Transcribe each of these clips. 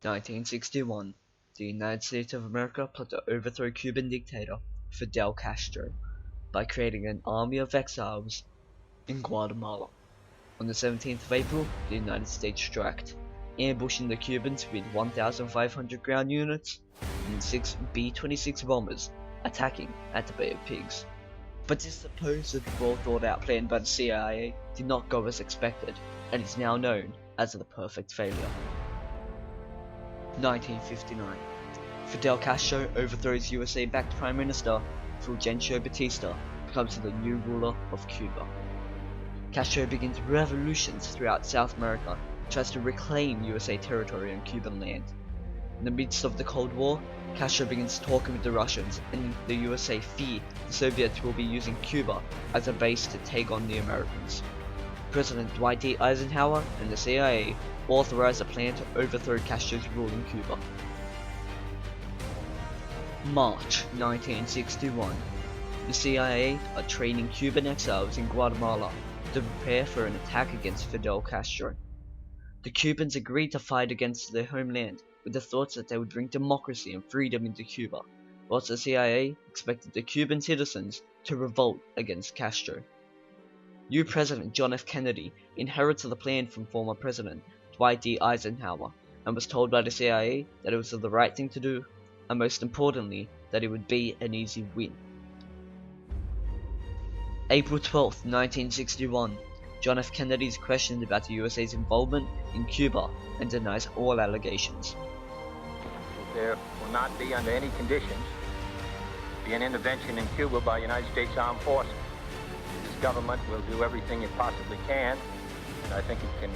1961, the United States of America plot to overthrow Cuban dictator Fidel Castro by creating an army of exiles in Guatemala. On the 17th of April, the United States struck, ambushing the Cubans with 1,500 ground units and 6 B-26 bombers attacking at the Bay of Pigs. But this supposed well-thought-out plan by the CIA did not go as expected, and is now known as the perfect failure. 1959. Fidel Castro overthrows USA-backed Prime Minister Fulgencio Batista, becomes the new ruler of Cuba. Castro begins revolutions throughout South America, tries to reclaim USA territory on Cuban land. In the midst of the Cold War, Castro begins talking with the Russians, and the USA fear the Soviets will be using Cuba as a base to take on the Americans. President Dwight D. Eisenhower and the CIA authorized a plan to overthrow Castro's rule in Cuba. March 1961. The CIA are training Cuban exiles in Guatemala to prepare for an attack against Fidel Castro. The Cubans agreed to fight against their homeland with the thoughts that they would bring democracy and freedom into Cuba, whilst the CIA expected the Cuban citizens to revolt against Castro. New President John F. Kennedy inherited the plan from former President Dwight D. Eisenhower and was told by the CIA that it was the right thing to do, and most importantly, that it would be an easy win. April 12, 1961. John F. Kennedy is questioned about the USA's involvement in Cuba and denies all allegations. There will not be, under any conditions, an intervention in Cuba by United States Armed Forces. This government will do everything it possibly can, and I think it can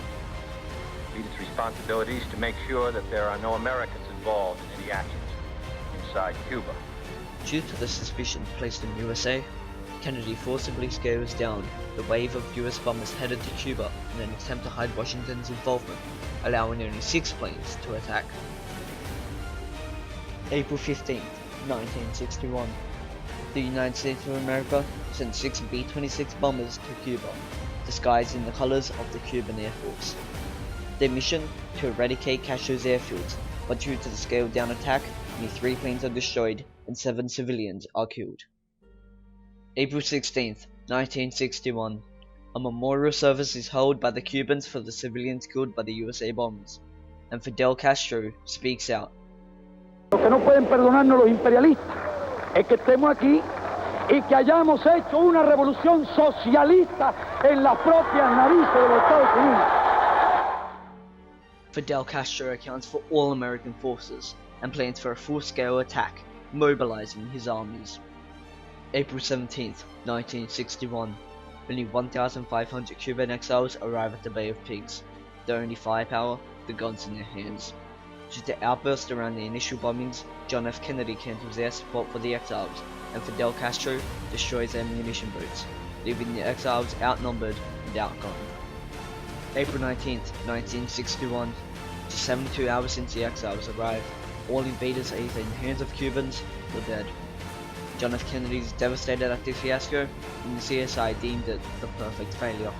meet its responsibilities to make sure that there are no Americans involved in any actions inside Cuba. Due to the suspicion placed in USA, Kennedy forcibly scales down the wave of US bombers headed to Cuba in an attempt to hide Washington's involvement, allowing only 6 planes to attack. April 15, 1961. The United States of America sent 6 B-26 bombers to Cuba, disguised in the colors of the Cuban Air Force. Their mission? To eradicate Castro's airfields, but due to the scaled down attack, only 3 planes are destroyed and 7 civilians are killed. April 16, 1961. A memorial service is held by the Cubans for the civilians killed by the USA bombers, and Fidel Castro speaks out. Lo que no pueden perdonarnos los imperialistas es que estemos aquí y que hayamos hecho una revolución socialista en las propias narices de los Estados Unidos. Fidel Castro accounts for all American forces and plans for a full-scale attack, mobilizing his armies. April 17, 1961. Only 1,500 Cuban exiles arrive at the Bay of Pigs, their only firepower, the guns in their hands. Due to outbursts around the initial bombings, John F. Kennedy cancels their support for the exiles, and Fidel Castro destroys their munition boats, leaving the exiles outnumbered and outgunned. April 19, 1961. Just 72 hours since the exiles arrived, all invaders are either in the hands of Cubans or dead. John F. Kennedy is devastated at this fiasco, and the CSI deemed it the perfect failure.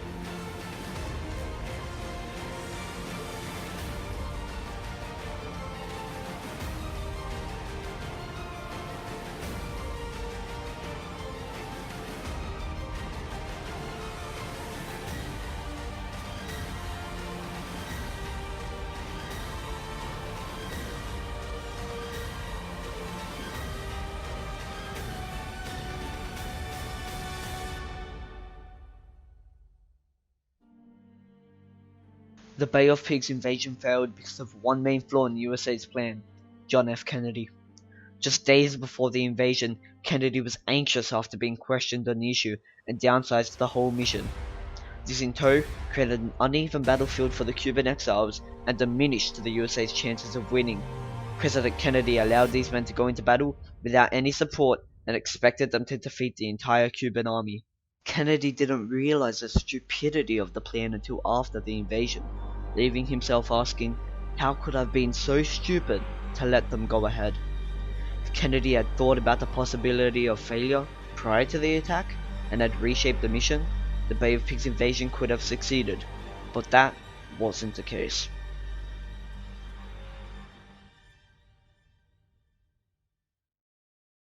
The Bay of Pigs invasion failed because of one main flaw in the USA's plan: John F. Kennedy. Just days before the invasion, Kennedy was anxious after being questioned on the issue and downsized the whole mission. This in tow created an uneven battlefield for the Cuban exiles and diminished the USA's chances of winning. President Kennedy allowed these men to go into battle without any support and expected them to defeat the entire Cuban army. Kennedy didn't realize the stupidity of the plan until after the invasion, leaving himself asking, how could I have been so stupid to let them go ahead? If Kennedy had thought about the possibility of failure prior to the attack and had reshaped the mission, the Bay of Pigs invasion could have succeeded, but that wasn't the case.